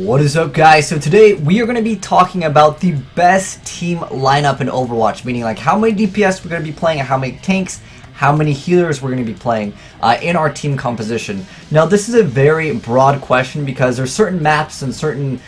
What is up, guys? So today we are going to be talking about the best team lineup in Overwatch, meaning like how many DPS we're going to be playing, how many tanks, how many healers we're going to be playing in our team composition. Now this is a very broad question because there's certain maps and certain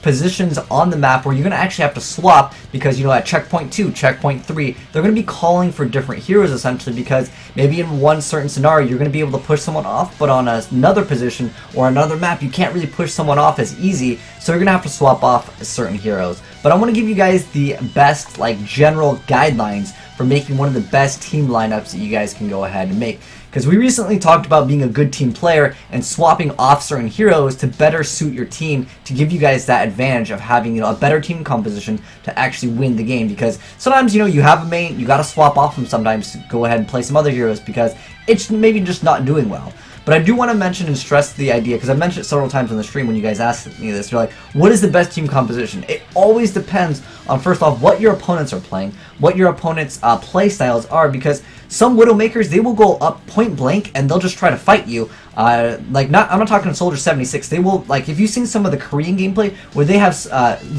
positions on the map where you're going to actually have to swap because, you know, at checkpoint 2, checkpoint 3, they're going to be calling for different heroes essentially because maybe in one certain scenario you're going to be able to push someone off, but on another position or another map you can't really push someone off as easy, so you're going to have to swap off certain heroes. But I want to give you guys the best general guidelines for making one of the best team lineups that you guys can go ahead and make. Because we recently talked about being a good team player and swapping off certain heroes to better suit your team to give you guys that advantage of having, you know, a better team composition to actually win the game. Because sometimes, you know, you have a main, you got to swap off them sometimes to go ahead and play some other heroes because it's maybe just not doing well. But I do want to mention and stress the idea, because I mentioned it several times on the stream when you guys asked me this. You're like, what is the best team composition? It always depends on, first off, what your opponents are playing, what your opponents' play styles are, because some Widowmakers, they will go up point blank and they'll just try to fight you. I'm not talking Soldier 76. They will, like, if you've seen some of the Korean gameplay where they have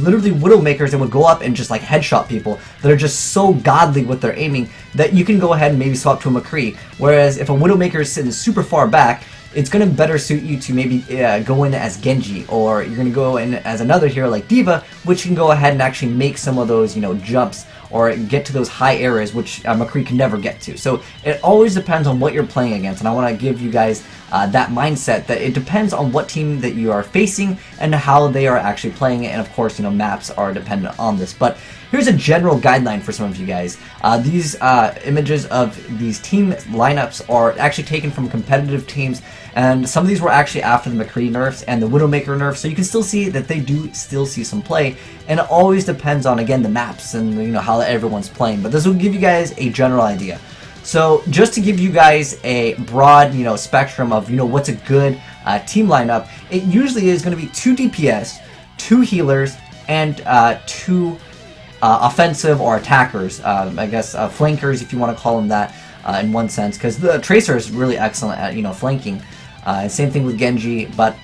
literally Widowmakers that would go up and just like headshot people that are just so godly with their aiming that you can go ahead and maybe swap to a McCree. Whereas if a Widowmaker is sitting super far back, it's going to better suit you to maybe go in as Genji, or you're going to go in as another hero like D.Va, which can go ahead and actually make some of those, you know, jumps or get to those high areas which McCree can never get to. So it always depends on what you're playing against, and I want to give you guys that mindset that it depends on what team that you are facing and how they are actually playing it, and of course, you know, maps are dependent on this. But here's a general guideline for some of you guys. These images of these team lineups are actually taken from competitive teams, and some of these were actually after the McCree nerfs and the Widowmaker nerf, so you can still see that they do still see some play, and it always depends on, again, the maps and, you know, how everyone's playing. But this will give you guys a general idea. So just to give you guys a broad, you know, spectrum of, you know, what's a good team lineup, it usually is going to be 2 DPS, 2 healers, and 2 offensive or attackers, I guess flankers if you want to call them that in one sense, because the Tracer is really excellent at, you know, flanking. Same thing with Genji, but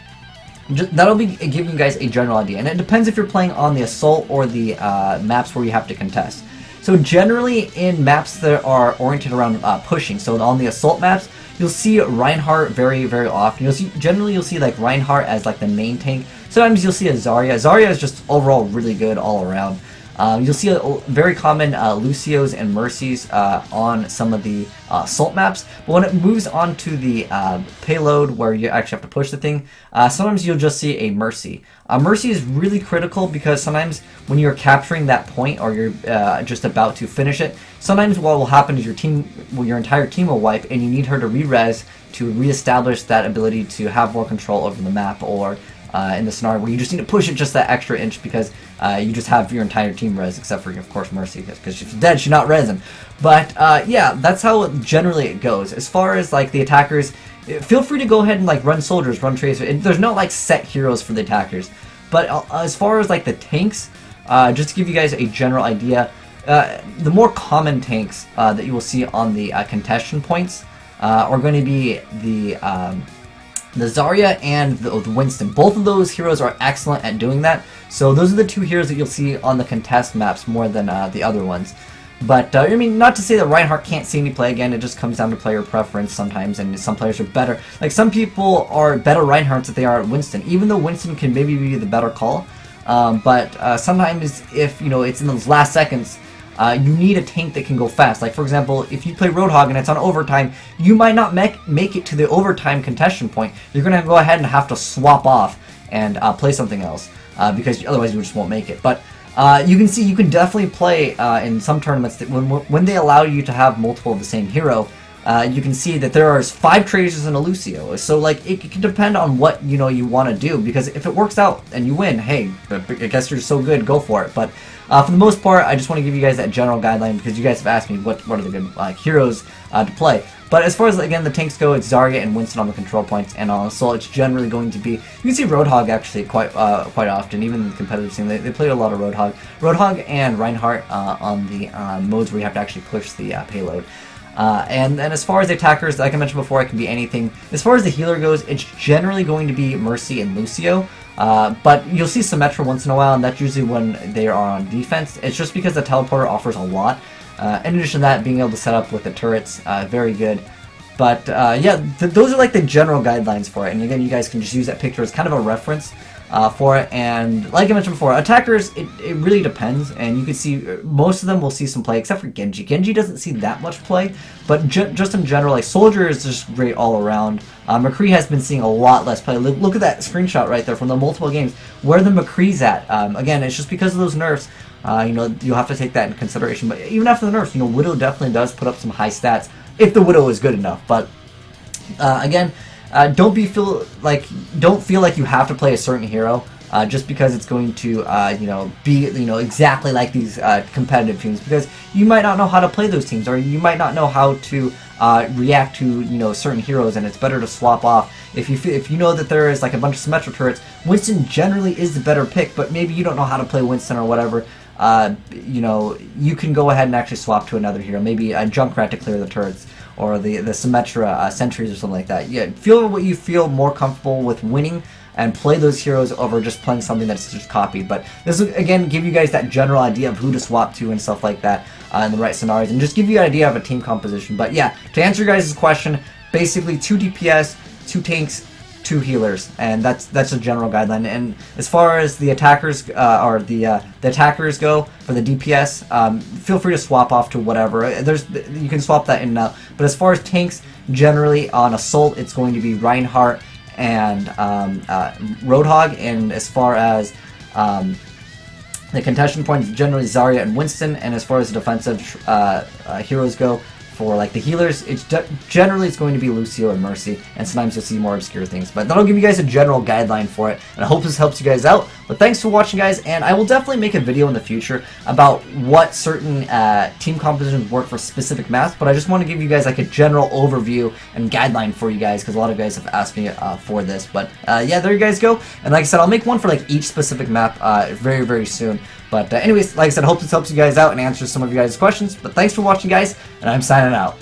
that'll be giving you guys a general idea, and it depends if you're playing on the assault or the maps where you have to contest. So generally in maps that are oriented around pushing, so on the assault maps, you'll see Reinhardt very, very often. You'll see like Reinhardt as like the main tank. Sometimes you'll see a Zarya. Zarya is just overall really good all around. You'll see a very common Lucios and Mercies on some of the assault maps, but when it moves on to the payload where you actually have to push the thing, sometimes you'll just see a Mercy. Mercy is really critical because sometimes when you're capturing that point or you're just about to finish it, sometimes what will happen is your entire team will wipe and you need her to re-res to re-establish that ability to have more control over the map, or in the scenario where you just need to push it just that extra inch because you just have your entire team res, except for, of course, Mercy, because she's dead, she's not resin. But yeah, that's how generally it goes. As far as like the attackers, feel free to go ahead and like run soldiers, run tracer. There's no like set heroes for the attackers. But as far as like the tanks, just to give you guys a general idea, the more common tanks that you will see on the contestation points are going to be the Zarya and the Winston. Both of those heroes are excellent at doing that. So those are the 2 heroes that you'll see on the contest maps more than the other ones. But I mean, not to say that Reinhardt can't see me play. Again, it just comes down to player preference sometimes, and some players are better. Like some people are better Reinhardts than they are at Winston, even though Winston can maybe be the better call. But sometimes if, you know, it's in those last seconds, you need a tank that can go fast. Like, for example, if you play Roadhog and it's on overtime, you might not make it to the overtime contestation point. You're going to go ahead and have to swap off and play something else because otherwise you just won't make it. But you can see you can definitely play in some tournaments that when they allow you to have multiple of the same hero, you can see that there are 5 Tracers and a Lucio. So like it can depend on what, you know, you want to do, because if it works out and you win, hey, I guess you're so good, go for it. But for the most part, I just want to give you guys that general guideline because you guys have asked me what are the good heroes to play. But as far as, again, the tanks go, it's Zarya and Winston on the control points, and on assault it's generally going to be, you can see Roadhog actually quite often, even in the competitive scene. They play a lot of Roadhog and Reinhardt on the modes where you have to actually push the payload. And then as far as the attackers, like I mentioned before, it can be anything. As far as the healer goes, it's generally going to be Mercy and Lucio. But you'll see Symmetra once in a while, and that's usually when they are on defense. It's just because the teleporter offers a lot. In addition to that, being able to set up with the turrets, very good. But yeah, those are like the general guidelines for it. And again, you guys can just use that picture as kind of a reference for it. And like I mentioned before, attackers, it really depends. And you can see most of them will see some play, except for Genji. Genji doesn't see that much play, but just in general, like Soldier is just great all around. McCree has been seeing a lot less play. Look at that screenshot right there from the multiple games where the McCree's at. Again, it's just because of those nerfs. You know, you'll have to take that in consideration. But even after the nerfs, you know, Widow definitely does put up some high stats if the Widow is good enough. But again, don't feel like you have to play a certain hero just because it's going to you know, be exactly like these competitive teams, because you might not know how to play those teams, or you might not know how to react to certain heroes, and it's better to swap off. If you know that there is like a bunch of Symmetra turrets, Winston generally is the better pick, but maybe you don't know how to play Winston or whatever. You know, you can go ahead and actually swap to another hero, maybe a Junkrat to clear the turrets, or the Symmetra sentries or something like that. Yeah, feel what you feel more comfortable with winning, and play those heroes over just playing something that's just copied. But this will, again, give you guys that general idea of who to swap to and stuff like that in the right scenarios, and just give you an idea of a team composition. But yeah, to answer your guys' question, basically 2 DPS, 2 tanks, 2 healers, and that's a general guideline. And as far as the attackers or the attackers go for the DPS, feel free to swap off to whatever. You can swap that in and out. But as far as tanks, generally on Assault, it's going to be Reinhardt and Roadhog, and as far as the contention points, generally Zarya and Winston. And as far as the defensive heroes go, for like the healers, generally it's going to be Lucio and Mercy, and sometimes you'll see more obscure things. But that'll give you guys a general guideline for it, and I hope this helps you guys out. But thanks for watching, guys, and I will definitely make a video in the future about what certain team compositions work for specific maps, but I just want to give you guys like a general overview and guideline for you guys, because a lot of guys have asked me for this. But yeah, there you guys go, and like I said, I'll make one for like each specific map very, very soon. But anyways, like I said, I hope this helps you guys out and answers some of you guys' questions. But thanks for watching, guys, and I'm signing out.